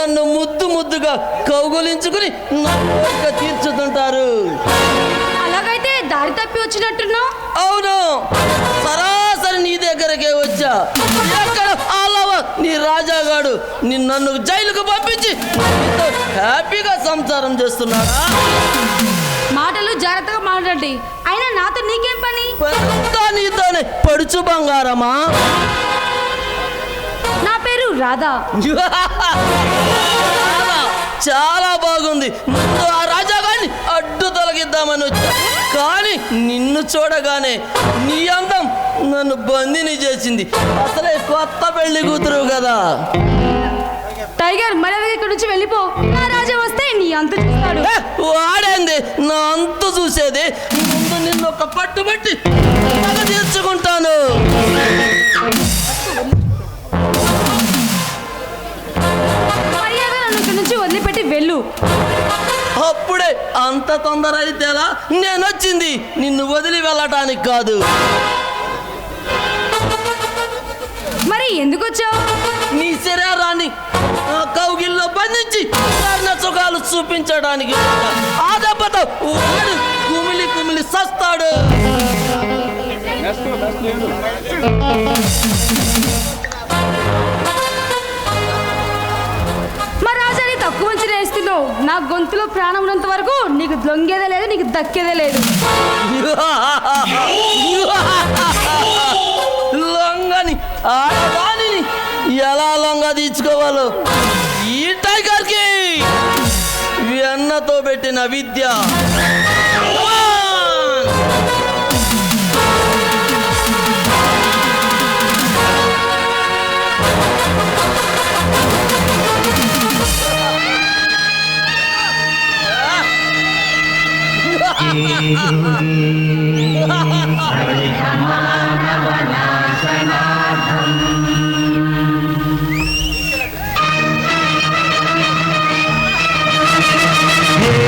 నన్ను ముద్దు ముద్దుగా కౌగులించుకుని నా కోరిక తీర్చుతుంటారు. అలాగైతే దారి తప్పి వచ్చినట్టున్నా? అవును, సరాసరి నీ దగ్గరకే వచ్చా. ఎక్కడ ఆలవ నీ రాజాగాడు నన్ను జైలుకు పంపించి నీతో హ్యాపీగా సంసారం చేస్తున్నాడా? మాటలు జాగ్రత్తగా మాట్లాడండి. అయినా నాతో నీకేం పని? నీతోనే పడుచు బంగారమా. నా పేరు రాధా. చాలా బాగుంది. ముందు ఆ రాజాగాడిని అడ్డు తొలగిద్దామని వచ్చా, కానీ నిన్ను చూడగానే నీ అందం నన్ను బందీని చేసింది. అసలే కొత్త పెళ్లి కూతురు కదా. టైగర్, మర్యాదగా ఇక్కడ నుంచి వెళ్ళిపో. నా రాజా వస్తే నీ అంత చూస్తాడు. వాడేంది నా అంతు చూసేది? ముందు నిన్ను ఒక పట్టుబట్టి తీర్చుకుంటాను. మర్యాద నన్ను ఇక్కడ నుంచి వదిలిపెట్టి వెళ్ళు. అప్పుడే అంత తొందర అయితే ఎలా? నేను వచ్చింది నిన్ను వదిలి వెళ్ళటానికి కాదు. మరి ఎందుకు వచ్చావు? నీ శరీరాన్ని కౌగిల్లో బంధించి సుఖాలు చూపించడానికి. ఆ దెబ్బతో వాడు కుమిలి కుమిలి సస్తాడు. మా రాజాని తక్కువ మంచి వేస్తున్నావు. నా గొంతులో ప్రాణం ఉన్నంత వరకు నీకు దొంగేదే లేదు, నీకు దక్కేదే లేదు. లొంగని ఆడదానిని ఎలా లొంగ తీర్చుకోవాలో ఈ టైగర్కి వెన్నతో పెట్టిన విద్య.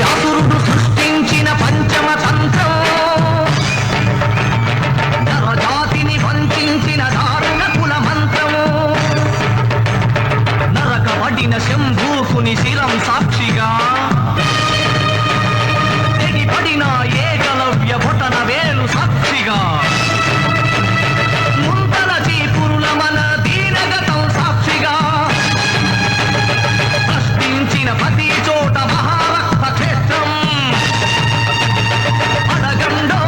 అసురుడు సృష్టించిన పంచమ తంత్రం, నరజాతిని వంచిన దారుణ కుల మంత్రము, నరకబడిన శంభూకుని శిరం సాక్షిగా, తెగిపడిన ఏకలవ్య భొటన వేలు సాక్షిగా, ముంతల చీపురుల మన దీనగతం సాక్షిగా, ప్రశ్నించిన ప్రతి చోట మహారక్త క్షేత్రం అడగండో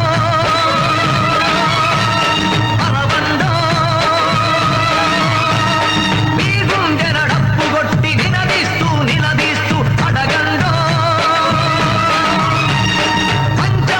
అరవండో, మీ గుండెన డప్పు కొట్టి నిలదీస్తూ అడగండో, పంచమ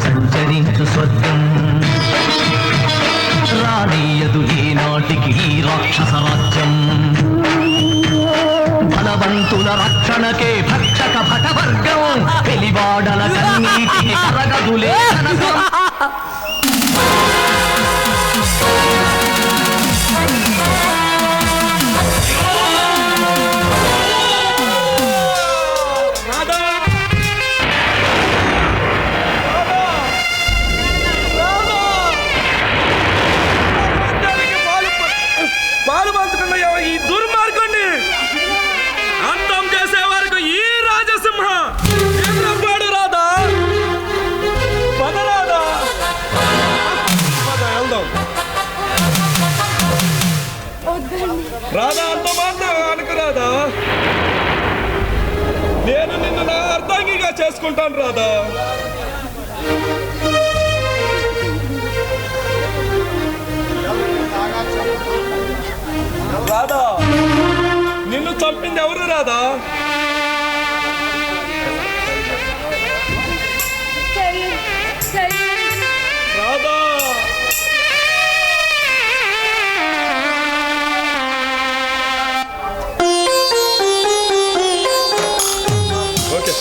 సంచరించు స్వర్గం రానీయదు ఈనాటికి ఈ రాక్షస రాజ్యం బలవంతుల రక్షణకే భక్షక భటవర్గం వెలివాడల కన్నీటికి కరగదులే కనకం. పాలు పంచుకున్న ఈ దుర్మార్గుణ్ణి అంతం చేసే వరకు ఈ రాజసింహ ఎన్నపాడు రాదా పద రాదా పద వెళ్దాం రాదా అంత మాత్రం అనుకురాదా నేను నిన్ను నా అర్ధాంగిగా చేసుకుంటాను రాదా రాదా నిన్ను చంపింది ఎవరు రాదా రాదా ఓకే